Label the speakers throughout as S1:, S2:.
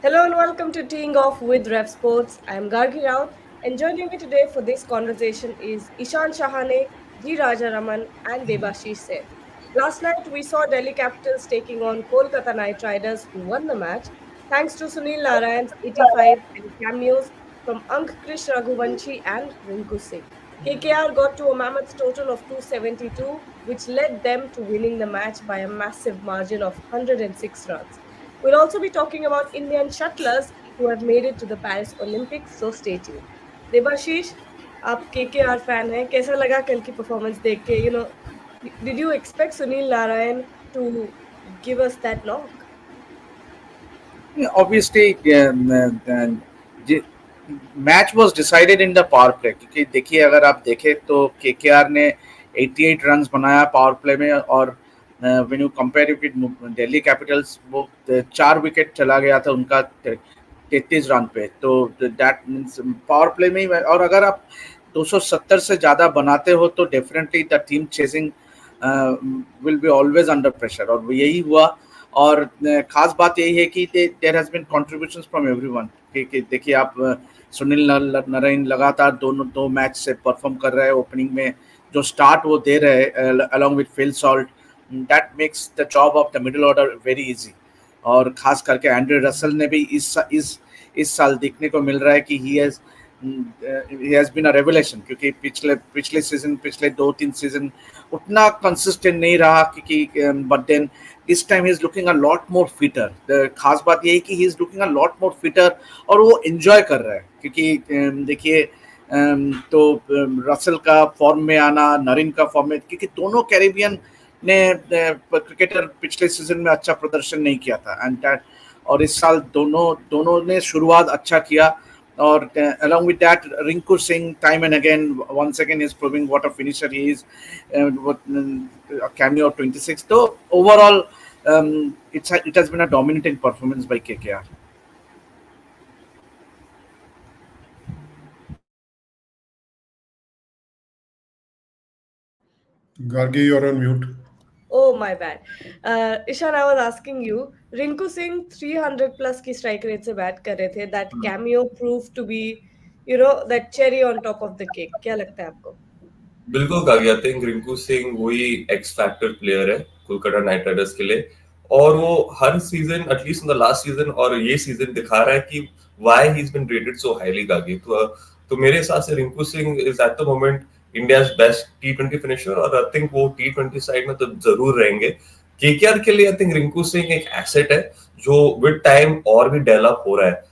S1: Hello and welcome to Teeing Off with RevSportz. I am Gargi Rao, and joining me today for this conversation is Ishan Shahane, G. Rajaraman, and Debashish Seth. Last night we saw Delhi Capitals taking on Kolkata Knight Riders, who won the match thanks to Sunil Narayan's 85 and cameos from Ank Krish Raghuvanshi and Rinku Singh. KKR got to a mammoth total of 272, which led them to winning the match by a massive margin of 106 runs. We'll also be talking about Indian shuttlers who have made it to the Paris Olympics, so stay tuned. Debashish, आप KKR fan हैं, कैसा लगा कल की performance देख के? Did you expect Sunil Narayan to give us that knock?
S2: Obviously, match was decided in the power play क्योंकि देखिए अगर आप देखें तो केकेआर ने 88 रन्स बनाया पावर प्ले में और when you compare it with Delhi Capitals वो 4 विकेट चला गया था उनका 33 रन पे तो दैट मींस पावर प्ले में ही और अगर आप 270 से ज़्यादा बनाते हो तो definitely the team chasing will be always under pressure और यही हुआ और खास बात यही है कि there has been contributions from everyone कि देखिए आप सुनील नारायण लगातार दो मैच से परफॉर्म कर रहे हैं ओपनिंग में जो स्टार्ट वो दे रहे हैं along with Phil Salt that makes the job of the middle order very easy और खास करके एंड्रे रसल ने भी इस साल देखने को मिल रहा है कि he has been a revelation क्योंकि पिछले सीजन पिछले 2-3 सीजन उतना कंसिस्टेंट नहीं रहा क्योंकि but then this time he is looking a lot more fitter. खास बात यही कि he is looking a lot more fitter और वो enjoy कर रहा है क्योंकि देखिए तो रसल का फॉर्म में आना नरीन का फॉर्म में क्योंकि दोनों कैरिबियन ने क्रिकेटर पिछले सीजन में अच्छा प्रदर्शन नहीं किया था एंड और इस साल दोनों ने शुरुआत अच्छा किया और along with that Rinku Singh time and again once again is proving what a finisher he is a cameo of 26 so overall it has been a dominating performance by KKR.
S3: Gargi, you're on mute.
S1: Oh, my bad. Ishan, I was asking you, Rinku Singh 300 plus की strike rate से bat कर रहे थे. That cameo proved to be, that cherry on top of the cake. क्या लगता है आपको?
S4: बिल्कुल कागी, आई थिंक रिंकू सिंह वही एक्स फैक्टर प्लेयर है कोलकाता नाइट राइडर्स के लिए और वो हर season at least in the last season और ये सीजन दिखा रहा है कि why he is been rated so highly कागी तो मेरे हिसाब से Rinku Singh is at the moment India's best टी20 फिनिशर और आई थिंक वो टी20 साइड में तो जरूर रहेंगे केकेआर के लिए आई थिंक रिंकू सिंह एक एसेट है जो विद टाइम और भी डेवलप हो रहा है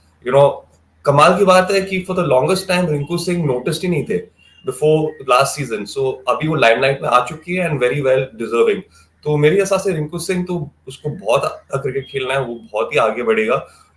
S4: कमाल की बात है कि for the longest time Rinku Singh notice ही नहीं थे बिफोर लास्ट सीजन सो अभी वो लाइमलाइट में आ चुकी है एंड वेरी वेल डिजर्विंग तो मेरे हिसाब से रिंकू सिंह तो उसको बहुत अच्छा क्रिकेट खेलना है वो बहुत ही आगे बढ़ेगा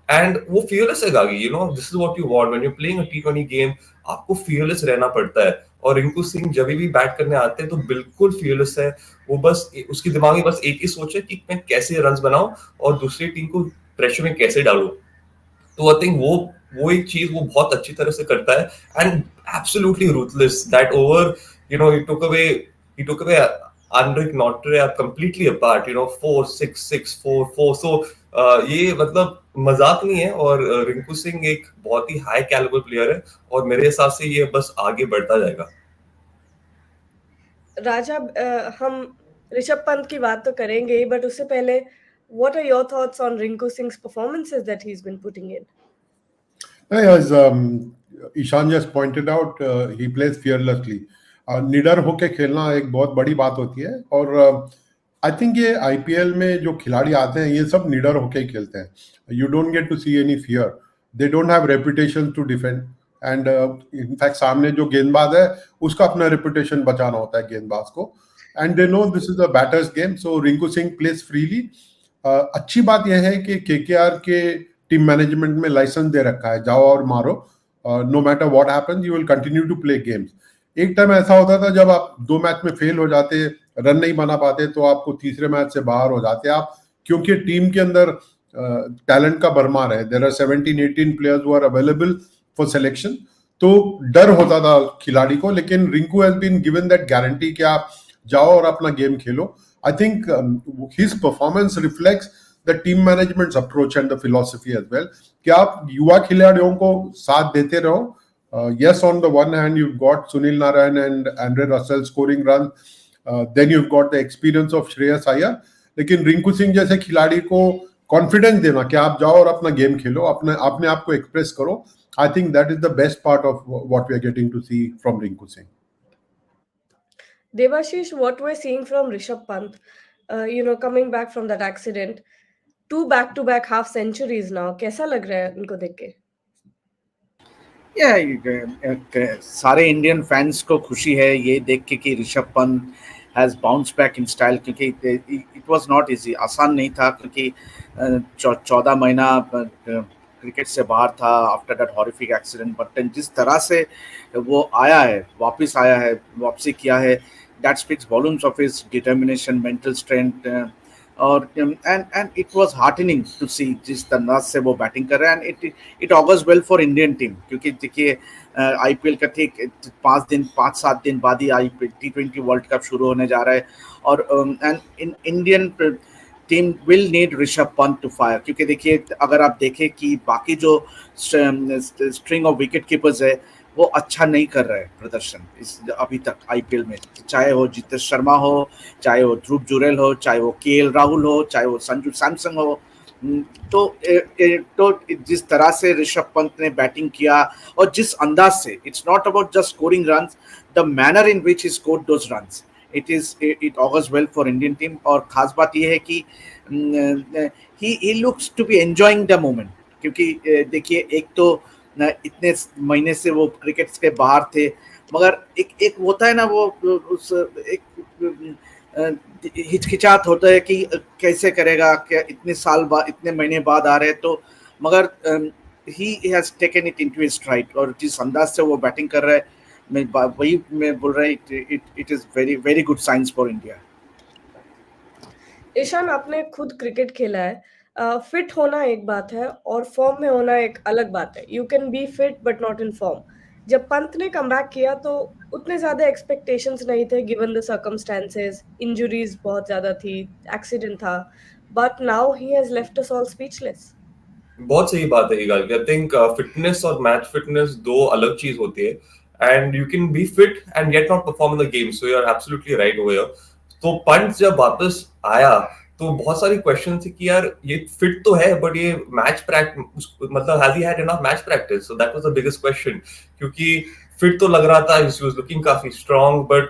S4: एंड वो फियरलेस है गागी this is what you want when you playing a टी20 गेम आपको फियरलेस रहना पड़ता है और रिंकू सिंह जब भी बैट करने आते हैं तो बिल्कुल फियरलेस है वो बस उसकी दिमाग में बस एक ही सोच है कि मैं कैसे रन्स बनाऊं और दूसरी टीम को प्रेशर में कैसे डालूं तो आई थिंक वो एक चीज वो बहुत अच्छी तरह से करता है and absolutely ruthless that over he took away Andrik Notre completely apart 4-6-6-4-4 so ये मतलब मजाक नहीं है और रिंकू सिंह एक बहुत ही हाई कैलिबर प्लेयर है और मेरे हिसाब से ये बस आगे बढ़ता जाएगा
S1: राजा हम ऋषभ पंत की बात तो करेंगे ही बट उससे पहले what are your thoughts on Rinku Singh's performances that he's been putting in?
S3: As Ishan just pointed out, he plays fearlessly. निडर होके खेलना एक बहुत बड़ी बात होती है और आई थिंक ये आईपीएल में जो खिलाड़ी आते हैं ये सब निडर होके ही खेलते हैं. You don't get to see any fear. They don't have reputation to defend and in fact सामने जो गेंदबाज है उसका अपना रेपुटेशन बचाना होता है गेंदबाज को and they know this is a batter's game so Rinku Singh plays freely. अच्छी बात यह है कि केकेआर के टीम मैनेजमेंट में लाइसेंस दे रखा है जाओ और मारो no matter what happens you will continue to play games. एक टाइम ऐसा होता था जब आप 2 मैच में फेल हो जाते रन नहीं बना पाते तो आपको तीसरे मैच से बाहर हो जाते आप क्योंकि टीम के अंदर टैलेंट का भरमार है. There are 17-18 players who are available for selection तो डर होता था खिलाड़ी को लेकिन Rinku has been given that guarantee कि आप जाओ और अपना game Khelo. I think his performance reflects the team management's approach and the philosophy as well. कि आप युवा खिलाड़ियों को साथ देते रहो. Yes, on the one hand, you've got Sunil Narayan and Andre Russell scoring runs. Then you've got the experience of Shreyas Iyer. लेकिन रिंकू सिंह जैसे खिलाड़ी को कॉन्फिडेंस देना कि आप जाओ और अपना गेम खेलो, अपने आप को एक्सप्रेस करो. I think that is the best part of what we are getting to see from Rinku Singh.
S1: Devashish, what we're seeing from Rishabh Pant, coming back from that accident, 2 back-to-back half centuries now. कैसा लग रहा है उनको देख के?
S2: सारे Indian fans को खुशी है ये देख के कि Rishabh Pant has bounce back in style, क्योंकि इट वाज नॉट इजी, आसान नहीं था, क्योंकि 14 महीना क्रिकेट से बाहर था after that horrific accident. But जिस तरह से वो आया है, वापसी किया है, that speaks volumes of his determination, mental strength. और and it was heartening to see जिस तरह से वो बैटिंग कर रहे हैं. And it augurs well for Indian team, क्योंकि देखिए आईपीएल का ठीक 5-7 दिन बाद ही T20 वर्ल्ड कप शुरू होने जा रहा है. और and Indian team will need Rishabh Pant to fire, क्योंकि देखिए अगर आप देखें कि बाकी जो स्ट्रिंग ऑफ विकेट कीपर्स है वो अच्छा नहीं कर रहा है प्रदर्शन इस अभी तक आईपीएल में, चाहे वो जितेश शर्मा हो, चाहे वो ध्रुव जुरेल हो, चाहे वो केएल राहुल हो, चाहे वो संजू सैमसन हो. तो जिस तरह से ऋषभ पंत ने बैटिंग किया और जिस अंदाज से, it's not about just scoring runs, the manner in which he scored those runs, it augurs well for Indian team. और खास बात यह है कि he looks to be enjoying the moment, क्योंकि देखिए एक तो इतने महीने से वो क्रिकेट के बाहर थे, मगर एक होता है ना वो उस एक हिचकिचाहट होता है कि कैसे करेगा, क्या इतने साल बाद, इतने महीने बाद आ रहे हैं. तो मगर he has taken it into his STRIDE, और जिस अंदाज से वो बैटिंग कर रहा है, मैं बोल रहा हूँ, it is very very good science for India.
S1: Ishan, आपने खुद क्रिकेट खेला है. फिट होना एक बात है और फॉर्म में होना एक अलग बात है. You can be fit but not in form. जब पंत ने कमबैक किया तो उतने ज्यादा एक्सपेक्टेशंस नहीं थे गिवन द सर्कमस्टेंसेस. इंजरीज बहुत ज्यादा थी, एक्सीडेंट था, but now he has left us all speechless.
S4: बहुत सही बात है ये गाल. आई थिंक फिटनेस और मैच फिटनेस दो अलग चीज होती है, and you can be fit and yet not perform in the game. So you are absolutely right over here. तो पंत जब वापस आया तो बहुत सारी क्वेश्चन थे कि यार ये फिट तो है, बट ये मैच प्रैक्टिस, मतलब has he had enough match practice? So that was the biggest question, क्योंकि फिट तो लग रहा था, ही वाज लुकिंग काफी स्ट्रांग, बट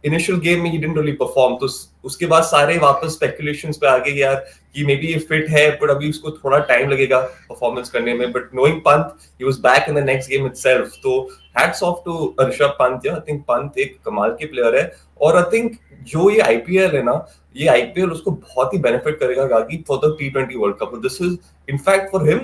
S4: इनिशियल गेम में ही डिडंट रियली परफॉर्म. तो उसके बाद सारे वापस स्पेकुलेशंस पे आ गए यार कि मे बी ये फिट है, बट अभी उसको थोड़ा टाइम लगेगा परफॉर्मेंस करने में. But knowing Pant, he was back in the next game itself. तो hats off to Rishabh Pant. I think Pant एक कमाल के प्लेयर है, और आई थिंक जो ये आईपीएल है ना, ये आईपीएल उसको बहुत ही बेनिफिट करेगा गागी for the T20 world cup. This is in fact for him.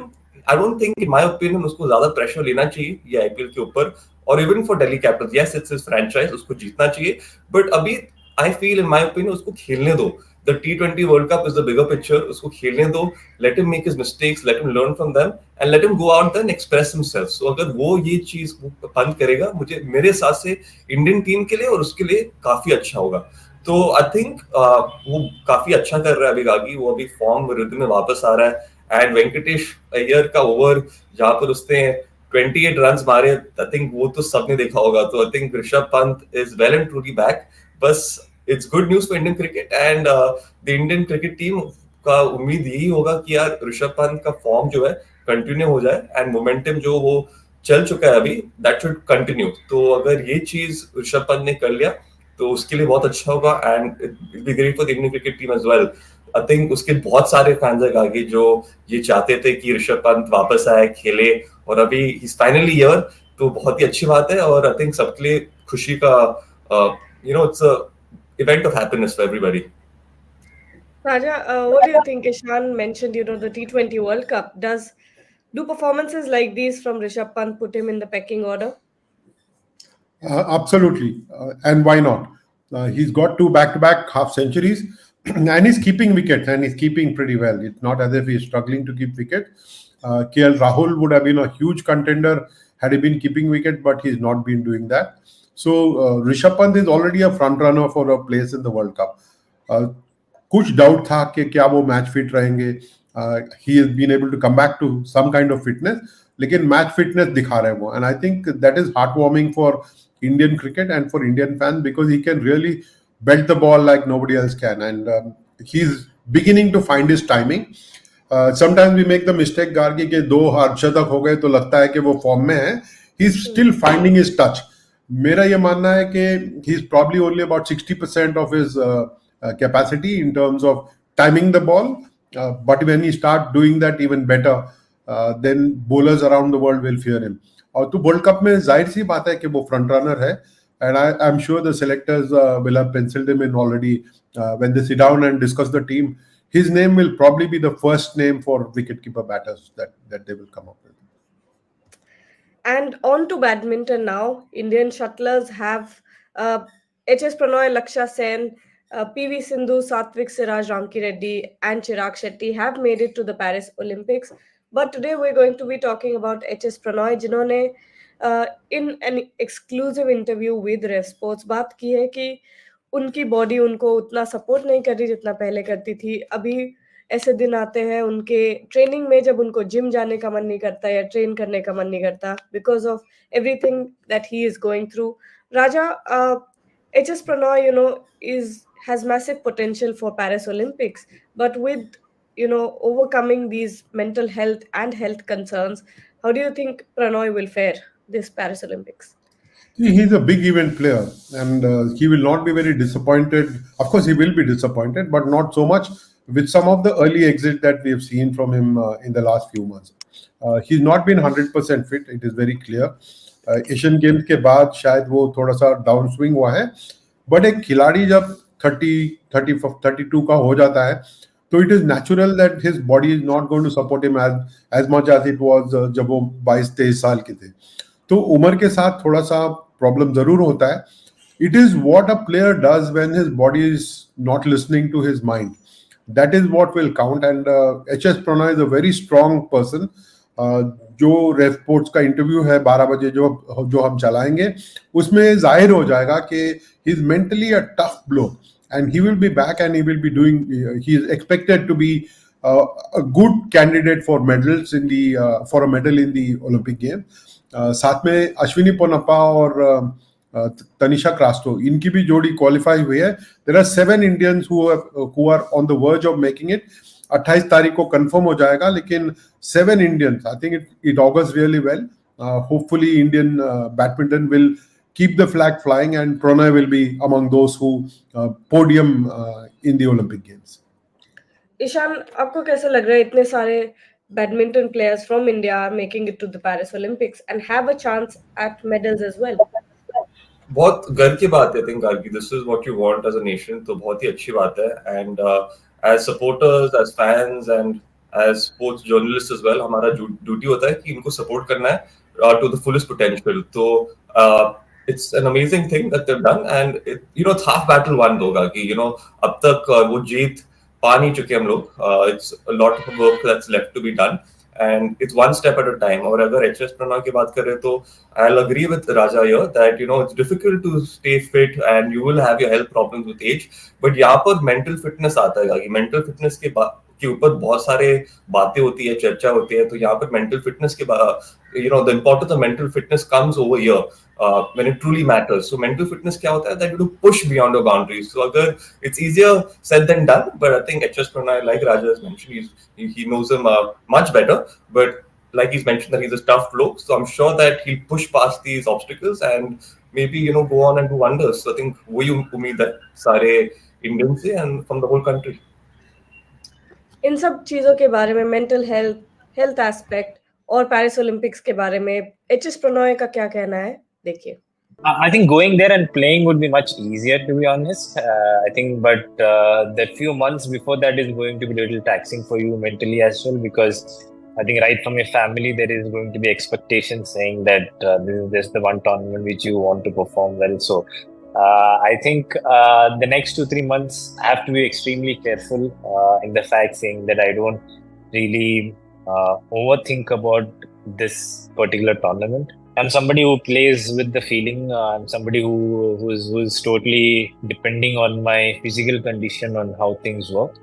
S4: I don't think, in my opinion, उसको ज्यादा प्रेशर लेना चाहिए ये आईपीएल के ऊपर. और even for Delhi Capitals, yes it's his franchise, उसको जीतना चाहिए, बट अभी I feel, in my opinion, उसको खेलने दो. The T20 world cup is the bigger picture. उसको खेलने दो, let him make his mistakes, let him learn from them, and let him go out then express himself. So अगर वो ये चीज बंद करेगा, मेरे हिसाब से इंडियन टीम के लिए और उसके लिए काफी अच्छा होगा. तो आई थिंक वो काफी अच्छा कर रहा है अभी गागी. वो अभी फॉर्म रिदम में वापस आ रहा है. एंड वेंकटेश अय्यर का ओवर जहां पर उसने 28 रन्स मारे, आई थिंक वो तो सबने देखा होगा. तो I think Rishabh Pant is well and truly back. बस it's good news for Indian cricket, and the Indian cricket team का उम्मीद यही होगा कि यार ऋषभ पंत का फॉर्म जो है कंटिन्यू हो जाए, एंड मोमेंटम जो वो चल चुका है अभी, दैट शुड कंटिन्यू. तो अगर ये चीज ऋषभ पंत ने कर लिया तो उसके लिए बहुत अच्छा होगा, and it will be great for the Indian cricket team as well. I think उसके बहुत सारे फैंस है आगे जो ये चाहते थे कि ऋषभ पंत वापस आए, खेले, और अभी ही इज फाइनली हियर. तो बहुत ही अच्छी बात है, और आई थिंक सबके लिए खुशी का, it's a event of happiness for everybody.
S1: Raja, what do you think? Ishan mentioned, the T20 World Cup. Do performances like these from Rishabh Pant put him in the pecking order?
S3: Absolutely, and why not? He's got 2 back-to-back half centuries, and he's keeping wickets, and he's keeping pretty well. It's not as if he's struggling to keep wickets. KL Rahul would have been a huge contender had he been keeping wickets, but he's not been doing that. So Rishabh Pant is already a front runner for a place in the World Cup. कुछ doubt था कि क्या वो match fit रहेंगे. He has been able to come back to some kind of fitness, लेकिन match fitness दिखा रहे हैं वो. And I think that is heartwarming for Indian cricket and for Indian fans, because he can really belt the ball like nobody else can. And he's beginning to find his timing. Sometimes we make the mistake, Gargi, के 2 अर्धशतक हो गए तो लगता है कि वो form में है. He's still finding his touch. मेरा ये मानना है कि he's probably only about 60% of his capacity in terms of timing the ball. But when he start doing that even better, then bowlers around the world will fear him. और तो world cup में जाहिर सी बात है कि वो front runner है. And I am sure the selectors will have penciled him in already when they sit down and discuss the team. His name will probably be the first name for wicketkeeper batters that they will come up with.
S1: And on to badminton now. Indian shuttlers have HS Pranoy, Lakshya Sen, PV Sindhu, Satvik Siraj, Ramki Reddy, and Chirag Shetty have made it to the Paris Olympics. But today we're going to be talking about HS Pranoy, जिन्होंने in an exclusive interview with RevSportz बात की है कि उनकी body उनको उतना support नहीं कर रही जितना पहले करती थी. अभी ऐसे दिन आते हैं उनके ट्रेनिंग में जब उनको जिम जाने का मन नहीं करता या ट्रेन करने का मन नहीं करता because of everything that he is going through. Raja, HS Pranoy, has massive potential for Paris Olympics, but with overcoming these mental health and health concerns, how do you think Pranoy will fare this Paris Olympics?
S3: He's a big event player, and he will not be very disappointed. Of course, he will be disappointed, but not so much with some of the early exit that we have seen from him in the last few months. He's not been 100% fit. It is very clear. Asian games के बाद शायद वो थोड़ा सा down swing हुआ है. But एक खिलाड़ी जब 32 का हो जाता है तो it is natural that his body is not going to support him as much as it was जब वो 22-23 साल के थे. तो उम्र के साथ थोड़ा सा प्रॉब्लम जरूर होता है. It is what a player does when his body is not listening to his mind. That is what will count. And HS Pranoy is a very strong person. जो RevSportz का इंटरव्यू है 12 बजे जो हम चलाएंगे उसमें जाहिर हो जाएगा कि he is mentally a tough block and he will be back and he will be doing he is expected to be a good candidate for medals in the for a medal in the Olympic game. साथ में अश्विनी पोनप्पा और तनिषा क्रास्टो इनकी भी जोड़ी qualify हुई है. there are 7 Indians who are on the verge of making it. 28 तारीख को कंफर्म हो जाएगा, लेकिन 7 Indians, I think it augurs really well. Hopefully Indian badminton will keep the flag flying and Pranoy will be among those who podium in the Olympic Games.
S1: Ishan, आपको कैसा लग रहा है इतने सारे badminton players from India are making it to the Paris Olympics and have a chance at medals as well?
S4: बहुत गर्व की बात है. I think Gargi, this is what you want as a nation, तो बहुत ही अच्छी बात है. And as supporters, as fans and as sports journalist as well, हमारा ड्यूटी होता है कि इनको सपोर्ट करना है टू द फुलेस्ट पोटेंशियल. तो it's an amazing thing that they've done, and it's half battle won though, कि अब तक वो जीत पा नहीं चुके हम लोग. It's a lot of work that's left to be done, and it's one step at a time. और अगर HS Pranoy की बात करें तो I'll agree with Raja here that it's difficult to stay fit and you will have your health problems with age, but यहाँ पर mental fitness आता है. mental fitness के ऊपर बहुत सारे बातें होती है, चर्चा होती है. तो यहाँ पर मेंटल फिटनेस के the importance of mental fitness comes over here when it truly matters. So mental fitness क्या होता है, that you push beyond your boundaries. So अगर it's easier said than done, but I think HS Pranoy, like Raja has mentioned, he knows him much better, but like he's mentioned that he's a tough bloke, so I'm sure that he'll push past these obstacles and maybe go on and do wonders. So I think वही उम्मीद है सारे Indian से and from the whole country.
S1: इन सब चीजों के बारे में, मेंटल हेल्थ एस्पेक्ट और पेरिस ओलंपिक्स के बारे में HS Pranoy का क्या कहना है, देखिए.
S5: I think going there and playing would be much easier, to be honest. I think, but the few months before that is going to be a little taxing for you mentally as well, because I think right from your family there is going to be expectations saying that this is just the one tournament which you want to perform well. So I think the next 2-3 months I have to be extremely careful in the fact saying that I don't really overthink about this particular tournament. I'm somebody who plays with the feeling. I'm somebody who's totally depending on my physical condition on how things work.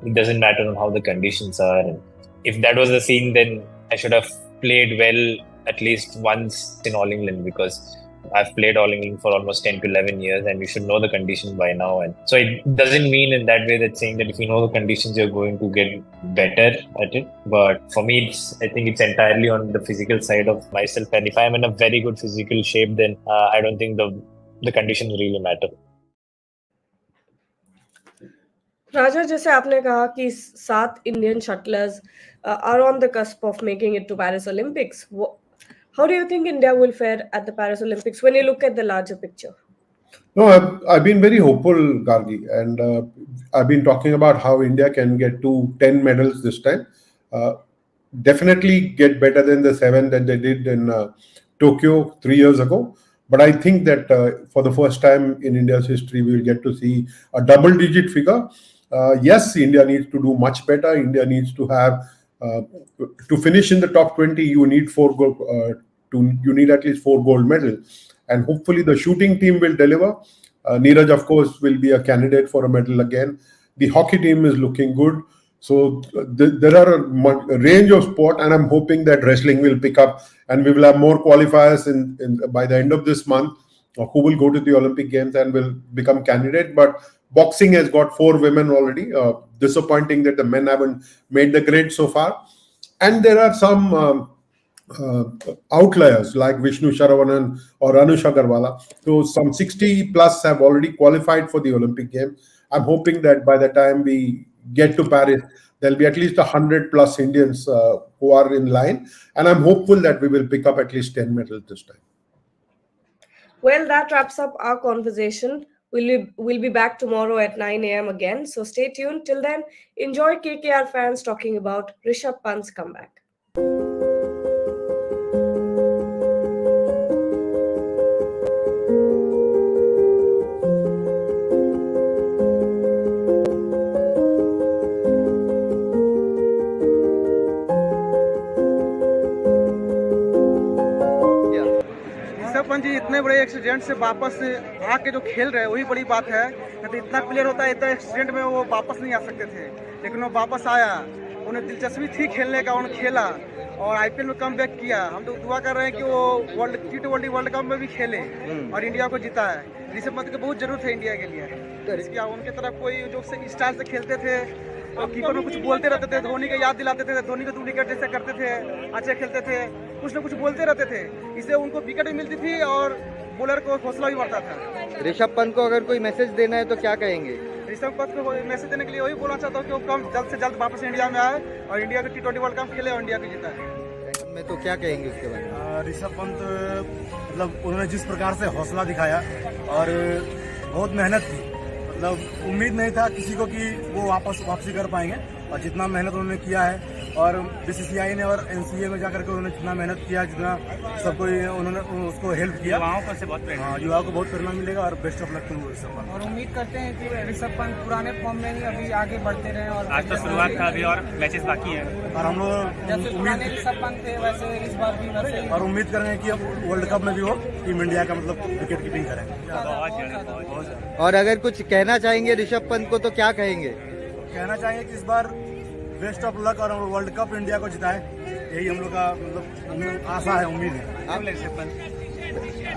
S5: It doesn't matter on how the conditions are. If that was the scene, then I should have played well at least once in All England, because I've played All England for almost 10 to 11 years, and you should know the conditions by now. And so it doesn't mean in that way that saying that if you know the conditions, you're going to get better at it. But for me, I think it's entirely on the physical side of myself. And if I'm in a very good physical shape, then I don't think the conditions really matter.
S1: राजा, जैसे आपने कहा कि 7 Indian shuttlers are on the cusp of making it to Paris Olympics. How do you think India will fare at the Paris Olympics when you look at the larger picture?
S3: No, I've been very hopeful, Gargi, and I've been talking about how India can get to 10 medals this time. Definitely get better than the 7 that they did in Tokyo 3 years ago. But I think that for the first time in India's history, we will get to see a double-digit figure. Yes, India needs to do much better. India needs to have to finish in the top 20. You need you need at least 4 gold medals. And hopefully the shooting team will deliver. Neeraj, of course, will be a candidate for a medal again. The hockey team is looking good. So there are a range of sport, and I'm hoping that wrestling will pick up, and we will have more qualifiers by the end of this month who will go to the Olympic Games and will become candidate. But boxing has got 4 women already. Disappointing that the men haven't made the grade so far. And there are some outliers like Vishnu Sharavanan or Anusha Garwala. So some 60 plus have already qualified for the Olympic Games. I'm hoping that by the time we get to Paris, there'll be at least 100 plus Indians who are in line. And I'm hopeful that we will pick up at least 10 medals this time.
S1: Well, that wraps up our conversation. We'll be back tomorrow at 9 a.m. again. So stay tuned. Till then, enjoy KKR fans talking about Rishabh Pant's comeback.
S6: Pant ji इतने बड़े accident से वापस आके जो खेल रहे हैं वही बड़ी बात है। तो इतना प्लेयर होता है, इतना एक्सीडेंट में वो वापस नहीं आ सकते थे, लेकिन वो वापस आया। उन्हें दिलचस्पी थी खेलने का, उन्होंने खेला और आईपीएल में कम बैक किया। हम तो दुआ कर रहे हैं कि वो T20 वर्ल्ड कप में भी खेले और इंडिया को जीता है। ऋषभ पंत की बहुत जरूरत है इंडिया के लिए। उनके तरफ कोई जो स्टाइल से खेलते थे और कीपर में कुछ बोलते रहते थे, धोनी का याद दिलाते थे, धोनी को डुप्लीकेट जैसे करते थे, अच्छे खेलते थे, कुछ ना कुछ बोलते रहते थे, इससे उनको विकेट भी मिलती थी और बॉलर को हौसला भी बढ़ता था।
S7: ऋषभ पंत को अगर कोई मैसेज देना है तो क्या कहेंगे?
S6: ऋषभ पंत को मैसेज देने के लिए वही बोलना चाहता हूँ कि वो जल्द से जल्द वापस इंडिया में आए और इंडिया को T20 वर्ल्ड कप खेले और इंडिया को जीता है।
S7: मैं तो क्या कहेंगे उसके बारे में?
S8: ऋषभ पंत मतलब उन्होंने जिस प्रकार से हौसला दिखाया और बहुत मेहनत की, मतलब उम्मीद नहीं था किसी को कि वो वापसी कर पाएंगे और जितना मेहनत उन्होंने किया है और बीसीसीआई ने और एनसीए में जाकर के उन्होंने जितना मेहनत किया, जितना सबको उन्होंने उसको हेल्प किया, युवाओं को बहुत प्रेरणा मिलेगा और best of luck to Rishabh Pant.
S6: और उम्मीद करते हैं कि ऋषभ पंत पुराने फॉर्म में ही अभी आगे बढ़ते रहे और
S8: आज तो शुरुआत था, अभी और मैचेस बाकी हैं और हम लोग
S6: पुराने ऋषभ पंत थे वैसे इस बार भी वैसे
S8: और उम्मीद कर रहे हैं कि अब वर्ल्ड कप में भी वो टीम इंडिया का मतलब विकेट कीपिंग करें।
S7: और अगर कुछ कहना चाहेंगे ऋषभ पंत को तो क्या कहेंगे?
S8: कहना चाहेंगे कि इस बार बेस्ट ऑफ लक और वर्ल्ड कप इंडिया को जिताए, यही हम लोग का मतलब आशा है, उम्मीद है।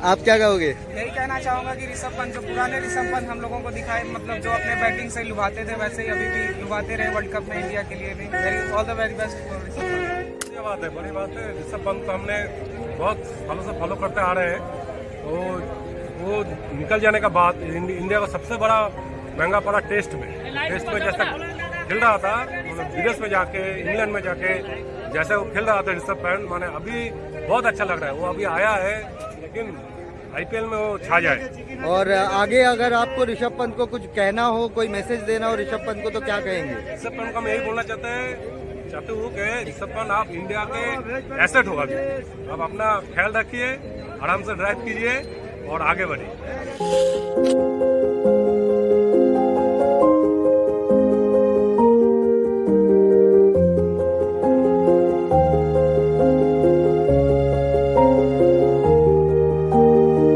S7: आप क्या कहोगे?
S6: यही कहना चाहूंगा कि ऋषभ पंत जो पुराने ऋषभ पंत हम लोगों को दिखाए, मतलब जो अपने बैटिंग से लुभाते थे वैसे ही अभी भी लुभाते रहे वर्ल्ड कप में इंडिया के लिए भी। All the very best for Rishabh Pant.
S8: ये बात है, बड़ी बात है। ऋषभ पंत हमने बहुत सालों से फॉलो करते आ रहे हैं, तो वो निकल जाने का बाद इंडिया का सबसे बड़ा महंगा पड़ा टेस्ट में जैसा खेल रहा था, मतलब विदेश में जाके, इंग्लैंड में जाके जैसे वो खेल रहा था ऋषभ पंत, माने अभी बहुत अच्छा लग रहा है। वो अभी आया है, लेकिन आईपीएल में वो छा जाए।
S7: और आगे अगर आपको ऋषभ पंत को कुछ कहना हो, कोई मैसेज देना हो ऋषभ पंत को तो क्या कहेंगे?
S8: ऋषभ पंत का मैं यही बोलना चाहते हूँ कि ऋषभ पंत आप इंडिया के एसेट हो, अभी आप अपना ख्याल रखिए, आराम से ड्राइव कीजिए और आगे बढ़िए।